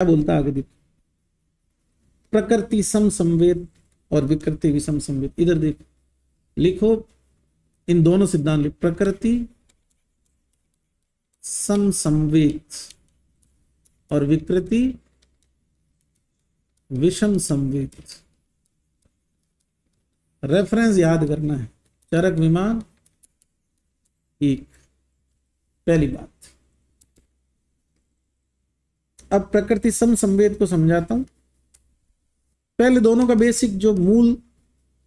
क्या बोलता आगे देखो, प्रकृति सम संवेद और विकृति विषम संवेद। इधर देखो, लिखो इन दोनों सिद्धांत लिखो, प्रकृति सम संवेद और विकृति विषम संवेद। रेफरेंस याद करना है, चरक विमान एक, पहली बात। अब प्रकृति सम संवेद को समझाता हूं। पहले दोनों का बेसिक जो मूल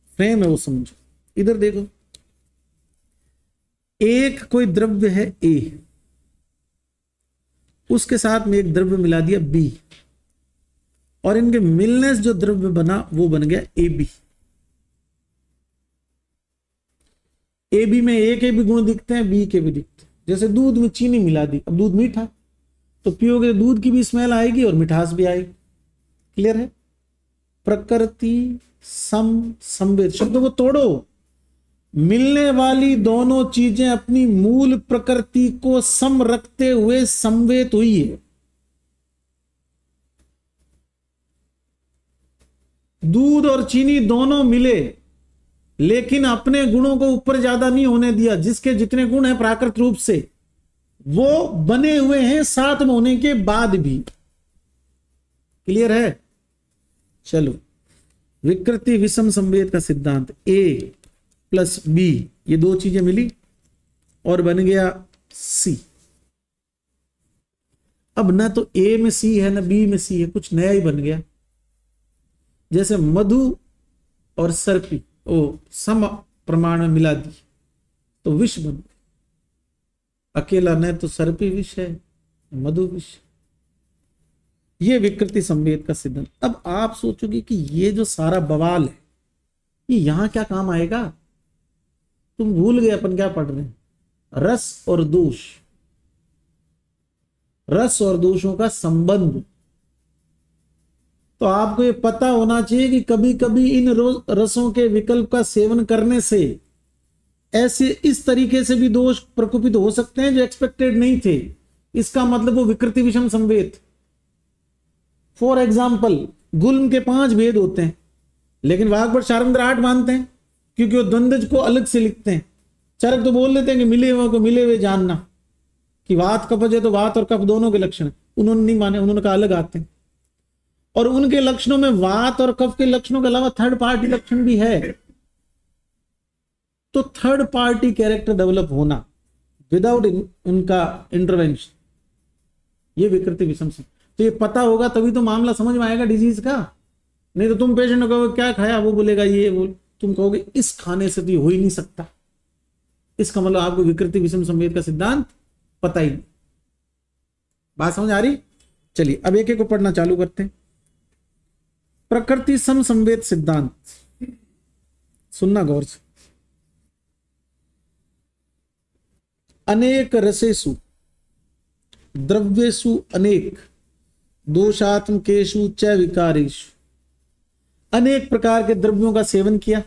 फ्रेम है वो समझो। इधर देखो, एक कोई द्रव्य है ए, उसके साथ में एक द्रव्य मिला दिया बी, और इनके मिलने से जो द्रव्य बना वो बन गया ए बी। ए बी में ए के भी गुण दिखते हैं, बी के भी दिखते हैं। जैसे दूध में चीनी मिला दी, अब दूध मीठा, तो पियोगे दूध की भी स्मेल आएगी और मिठास भी आएगी। क्लियर है? प्रकृति सम संवेद शब्दों को तोड़ो, मिलने वाली दोनों चीजें अपनी मूल प्रकृति को सम रखते हुए संवेद हुई है। दूध और चीनी दोनों मिले, लेकिन अपने गुणों को ऊपर ज्यादा नहीं होने दिया। जिसके जितने गुण हैं प्राकृतिक रूप से वो बने हुए हैं साथ में होने के बाद भी। क्लियर है? चलो, विकृति विषम संवेद का सिद्धांत, ए प्लस बी, ये दो चीजें मिली और बन गया सी। अब ना तो ए में सी है ना बी में सी है, कुछ नया ही बन गया। जैसे मधु और सर्पी ओ सम प्रमाण में मिला दी तो विष बन गया। अकेला न तो सर्पी विष है, मधु विष। ये विकृति संवेद का सिद्धांत। अब आप सोचोगे कि ये जो सारा बवाल है ये यहां क्या काम आएगा? तुम भूल गए अपन क्या पढ़ रहे हैं, रस और दोष, रस और दोषों का संबंध। तो आपको ये पता होना चाहिए कि कभी कभी इन रसों के विकल्प का सेवन करने से ऐसे इस तरीके से भी दोष प्रकोपित हो सकते हैं जो एक्सपेक्टेड नहीं थे। इसका मतलब वो विकृति विषम संवेद। फॉर एग्जाम्पल, गुल्म के 5 भेद होते हैं, लेकिन वाग्भट शारंद्र 8 मानते हैं, क्योंकि वो द्वंद्व को अलग से लिखते हैं। चरक तो बोल देते हैं कि मिले हुए को मिले हुए जानना, कि वात कफज है तो वात और कफ दोनों के लक्षण है। उन्होंने नहीं माने, उन्होंने कहा अलग आते हैं। और उनके लक्षणों में वात और कफ के लक्षणों के अलावा थर्ड पार्टी लक्षण भी है। तो थर्ड पार्टी कैरेक्टर डेवलप होना विदाउट उनका इंटरवेंशन, ये विकृति विषम से। तो ये पता होगा तभी तो मामला समझ में आएगा डिजीज का। नहीं तो तुम पेशेंट को कहोगे क्या खाया, वो बोलेगा ये, वो तुम कहोगे इस खाने से तो ये हो ही नहीं सकता। इसका मतलब आपको विकृति विषम संवेद का सिद्धांत पता ही नहीं। बात समझ आ रही? चलिए अब एक एक को पढ़ना चालू करते हैं। प्रकृति सम संवेद सिद्धांत, सुनना गौर से। अनेक रसेषु द्रव्येषु अनेक दोषात्मकेषु च विकारेषु। अनेक प्रकार के द्रव्यों का सेवन किया,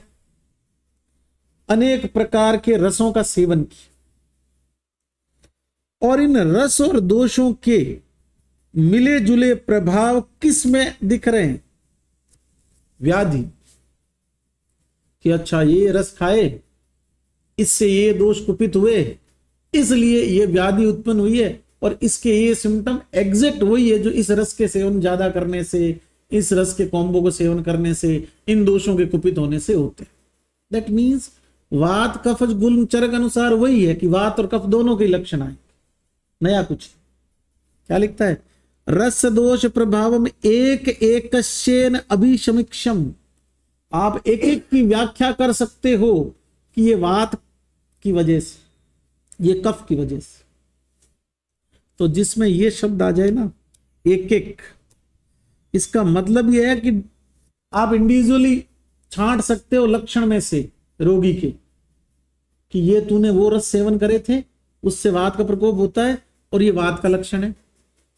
अनेक प्रकार के रसों का सेवन किया, और इन रस और दोषों के मिले जुले प्रभाव किस में दिख रहे हैं? व्याधि। कि अच्छा ये रस खाए, इससे ये दोष कुपित हुए, इसलिए ये व्याधि उत्पन्न हुई है, और इसके ये सिम्टम एग्जैक्ट वही है जो इस रस के सेवन ज्यादा करने से, इस रस के कॉम्बो को सेवन करने से, इन दोषों के कुपित होने से होते हैं। दैट मीन्स वात कफज गुल्म चरक अनुसार वही है कि वात और कफ दोनों के लक्षण आए, नया कुछ। क्या लिखता है? रस दोष प्रभावम एक एकस्येन अभिसमीक्षम। आप एक एक की व्याख्या कर सकते हो कि ये वात की वजह से, ये कफ की वजह से। तो जिसमें ये शब्द आ जाए ना एक एक, इसका मतलब यह है कि आप इंडिविजुअली छांट सकते हो लक्षण में से रोगी के, कि ये तूने वो रस सेवन करे थे उससे वात का प्रकोप होता है और ये वात का लक्षण है।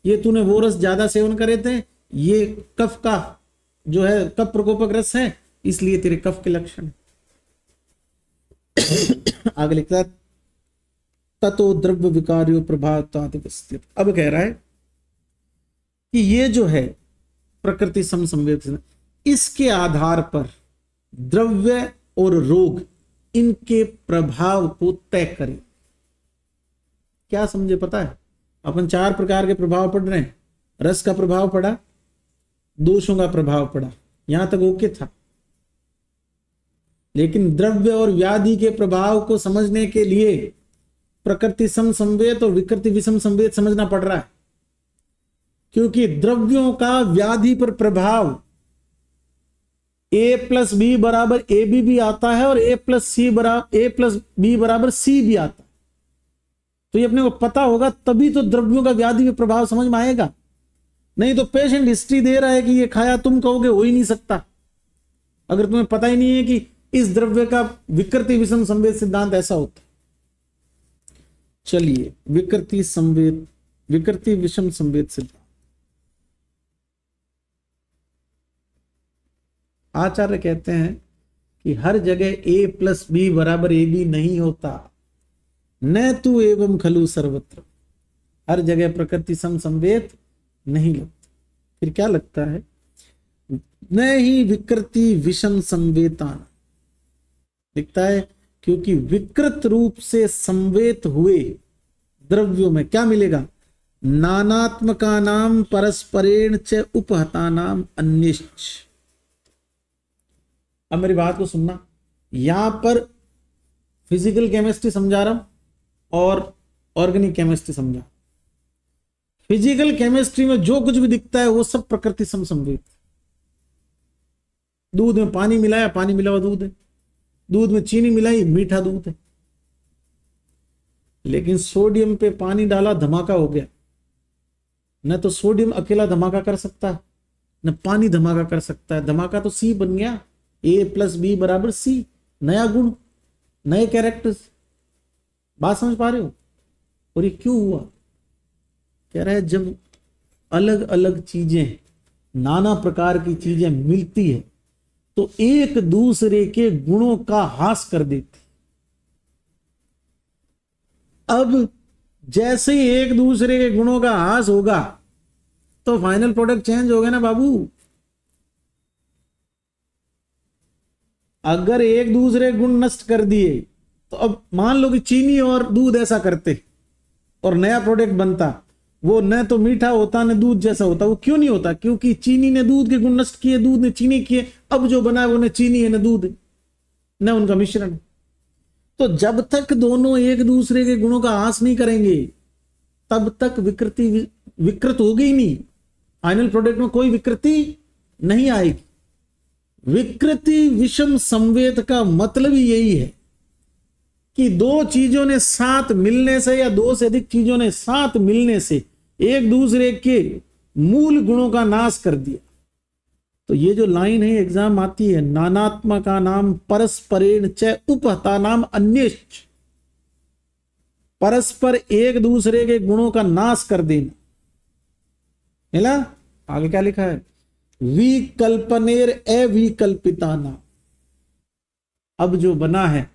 ये तूने वो रस ज्यादा सेवन करे थे, ये कफ का जो है कफ प्रकोपक रस है, इसलिए तेरे कफ के लक्षण। आगे लिखता है ततो द्रव्य विकार्यो प्रभाव। अब कह रहा है कि ये जो है प्रकृति समसंवेद, इसके आधार पर द्रव्य और रोग इनके प्रभाव को तय करें। क्या समझे? पता है अपन 4 प्रकार के प्रभाव पढ़ रहे हैं। रस का प्रभाव पड़ा, दोषों का प्रभाव पड़ा, यहां तक ओके था। लेकिन द्रव्य और व्याधि के प्रभाव को समझने के लिए प्रकृति समसंवेद और विकृति विषम संवेद समझना पड़ रहा है, क्योंकि द्रव्यों का व्याधि पर प्रभाव a प्लस बी बराबर ए बी भी आता है और a प्लस बी बराबर सी भी आता है। तो ये अपने को पता होगा, तभी तो द्रव्यों का व्याधि पे प्रभाव समझ में आएगा। नहीं तो पेशेंट हिस्ट्री दे रहा है कि ये खाया, तुम कहोगे हो ही नहीं सकता, अगर तुम्हें पता ही नहीं है कि इस द्रव्य का विकृति विषम संवेद सिद्धांत ऐसा होता है। चलिए, विकृति विषम संवेद सिद्धांत। आचार्य कहते हैं कि हर जगह a प्लस बी बराबर ए बी नहीं होता, न तू एवं खलु सर्वत्र। हर जगह प्रकृति समसंवेद नहीं लगता। फिर क्या लगता है? न ही विकृति विषम संवेतान दिखता है, क्योंकि विकृत रूप से संवेत हुए द्रव्यों में क्या मिलेगा? नानात्मका नाम परस्परेण च उपहता नाम अन्यश्च। अब मेरी बात को सुनना, यहां पर फिजिकल केमिस्ट्री समझा रहा हूं और ऑर्गेनिक केमिस्ट्री समझा। फिजिकल केमिस्ट्री में जो कुछ भी दिखता है वो सब प्रकृति समसंवेद। दूध में पानी मिलाया, पानी मिला हुआ दूध है। दूध में चीनी मिलाई, मीठा दूध है। लेकिन सोडियम पे पानी डाला, धमाका हो गया। न तो सोडियम अकेला धमाका कर सकता है, न पानी धमाका कर सकता है। धमाका तो सी बन गया, a प्लस बी बराबर सी। नया गुण, नए कैरेक्टर्स। बात समझ पा रहे हो? और ये क्यों हुआ? कह रहा है जब अलग अलग चीजें, नाना प्रकार की चीजें मिलती है तो एक दूसरे के गुणों का ह्रास कर देती। अब जैसे ही एक दूसरे के गुणों का ह्रास होगा तो फाइनल प्रोडक्ट चेंज हो गया ना बाबू। अगर एक दूसरे गुण नष्ट कर दिए तो अब मान लो कि चीनी और दूध ऐसा करते और नया प्रोडक्ट बनता, वो न तो मीठा होता न दूध जैसा होता। वो क्यों नहीं होता? क्योंकि चीनी ने दूध के गुण नष्ट किए, दूध ने चीनी किए। अब जो बना है वो न चीनी है न दूध है, न उनका मिश्रण। तो जब तक दोनों एक दूसरे के गुणों का ह्रास नहीं करेंगे तब तक विकृत होगी ही नहीं। फाइनल प्रोडक्ट में कोई विकृति नहीं आएगी। विकृति विषम संवेद का मतलब ही यही है कि दो चीजों ने साथ मिलने से या दो से अधिक चीजों ने साथ मिलने से एक दूसरे के मूल गुणों का नाश कर दिया। तो ये जो लाइन है एग्जाम आती है, नानात्मा का नाम परस्परेण च उपहता नाम अन्यश्च। परस्पर एक दूसरे के गुणों का नाश कर देना। मिला? आगे क्या लिखा है? विकल्पनेर अविकल्पिता नाम। अब जो बना है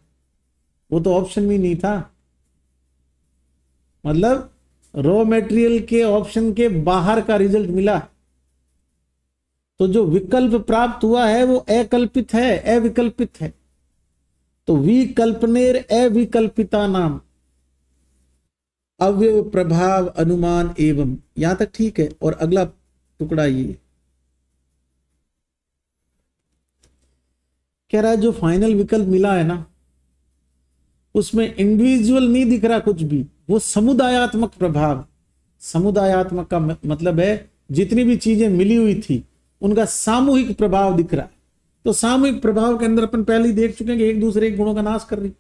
वो तो ऑप्शन भी नहीं था, मतलब रॉ मटेरियल के ऑप्शन के बाहर का रिजल्ट मिला। तो जो विकल्प प्राप्त हुआ है वो अकल्पित है, अविकल्पित है। तो विकल्पनेर अविकल्पिता नाम। अव्यय प्रभाव अनुमान एवं, यहां तक ठीक है। और अगला टुकड़ा ये कह रहा है जो फाइनल विकल्प मिला है ना उसमें इंडिविजुअल नहीं दिख रहा कुछ भी, वो समुदायात्मक प्रभाव। समुदायात्मक का मतलब है जितनी भी चीजें मिली हुई थी उनका सामूहिक प्रभाव दिख रहा है। तो सामूहिक प्रभाव के अंदर अपन पहले ही देख चुके हैं कि एक दूसरे के गुणों का नाश कर रही।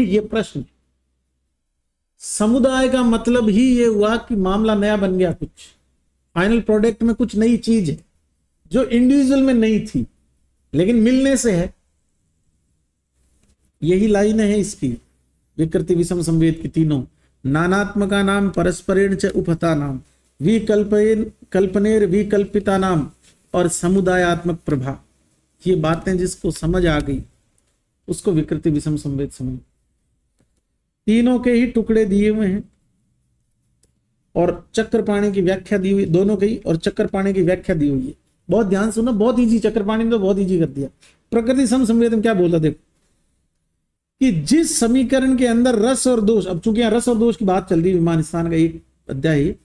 ये प्रश्न, समुदाय का मतलब ही ये हुआ कि मामला नया बन गया। कुछ फाइनल प्रोडक्ट में कुछ नई चीज है जो इंडिविजुअल में नहीं थी लेकिन मिलने से है। यही लाइन है इसकी, विकृति विषम संवेद की तीनों। नानात्मका नाम परस्परेण च उपहता नाम, विकल्पनेर विकल्पिता नाम और समुदायात्मक प्रभाव। ये बातें जिसको समझ आ गई उसको विकृति विषम संवेद समझ। तीनों के ही टुकड़े दिए हुए हैं। और चक्रपाणी की व्याख्या दी हुई, दोनों की, और चक्रपाणी की व्याख्या दी हुई है। बहुत ध्यान सुनो, बहुत इजी, चक्रपाणी ने तो बहुत इजी कर दिया। प्रकृति समसंवेद में क्या बोला देखो, कि जिस समीकरण के अंदर रस और दोष, अब चूंकि रस और दोष की बात चल रही है, विमान स्थान का एक अध्याय,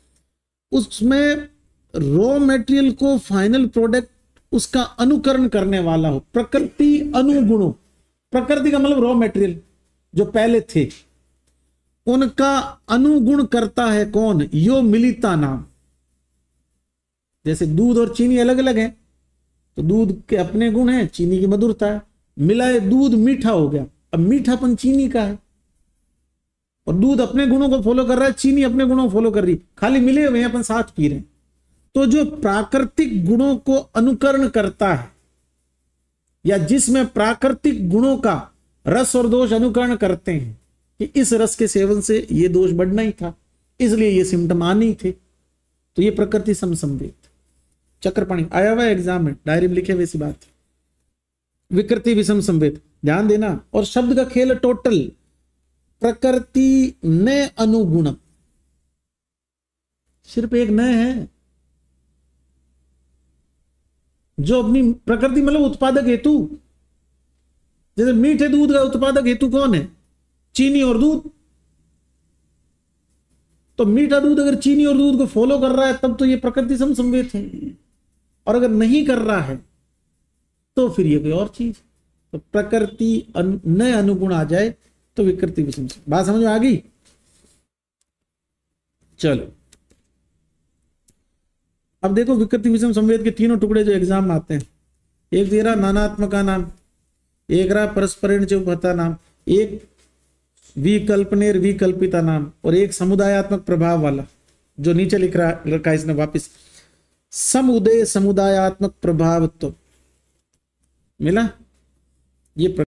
उसमें रॉ मटेरियल को फाइनल प्रोडक्ट उसका अनुकरण करने वाला हो, प्रकृति अनुगुणों, प्रकृति का मतलब रॉ मटेरियल जो पहले थे, उनका अनुगुण करता है कौन? यो मिलिता नाम। जैसे दूध और चीनी अलग अलग है, तो दूध के अपने गुण हैं, चीनी की मधुरता है, मिलाए दूध मीठा हो गया, अब मीठापन चीनी का है, और दूध अपने गुणों को फॉलो कर रहा है, चीनी अपने गुणों को फॉलो कर रही, खाली मिले हुए अपन साथ पी रहे हैं। तो जो प्राकृतिक गुणों को अनुकरण करता है, या जिसमें प्राकृतिक गुणों का रस और दोष अनुकरण करते हैं, कि इस रस के सेवन से ये दोष बढ़ना ही था, इसलिए ये सिम्टम आने ही थे, तो ये प्रकृति समसंवेद। चक्रपाणी आया हुआ एग्जाम में, डायरी में लिखे वैसी बात। विकृति विषम संवेद, ध्यान देना। और शब्द का खेल टोटल, प्रकृति न अनुगुणम, सिर्फ एक न है, जो अपनी प्रकृति मतलब उत्पादक हेतु। जैसे मीठे दूध का उत्पादक हेतु कौन है? चीनी और दूध। तो मीठा दूध अगर चीनी और दूध को फॉलो कर रहा है तब तो ये प्रकृति समसंवेद है, और अगर नहीं कर रहा है तो फिर ये कोई और चीज। तो प्रकृति न अनुगुण आ जाए तो विकृति विषम संवेद। बात समझ में आ गई? चलो अब देखो विकृति विषम संवेद के तीनों टुकड़े जो एग्जाम में आते हैं, एक दे रहा नानात्मका नाम, एक रहा परस्परेण च उपहता नाम, एक विकल्पनेर विकल्पिता नाम, और एक समुदायात्मक प्रभाव वाला जो नीचे लिख रखा है इसने वापिस, समुदय समुदायात्मक प्रभाव। तो मिला ये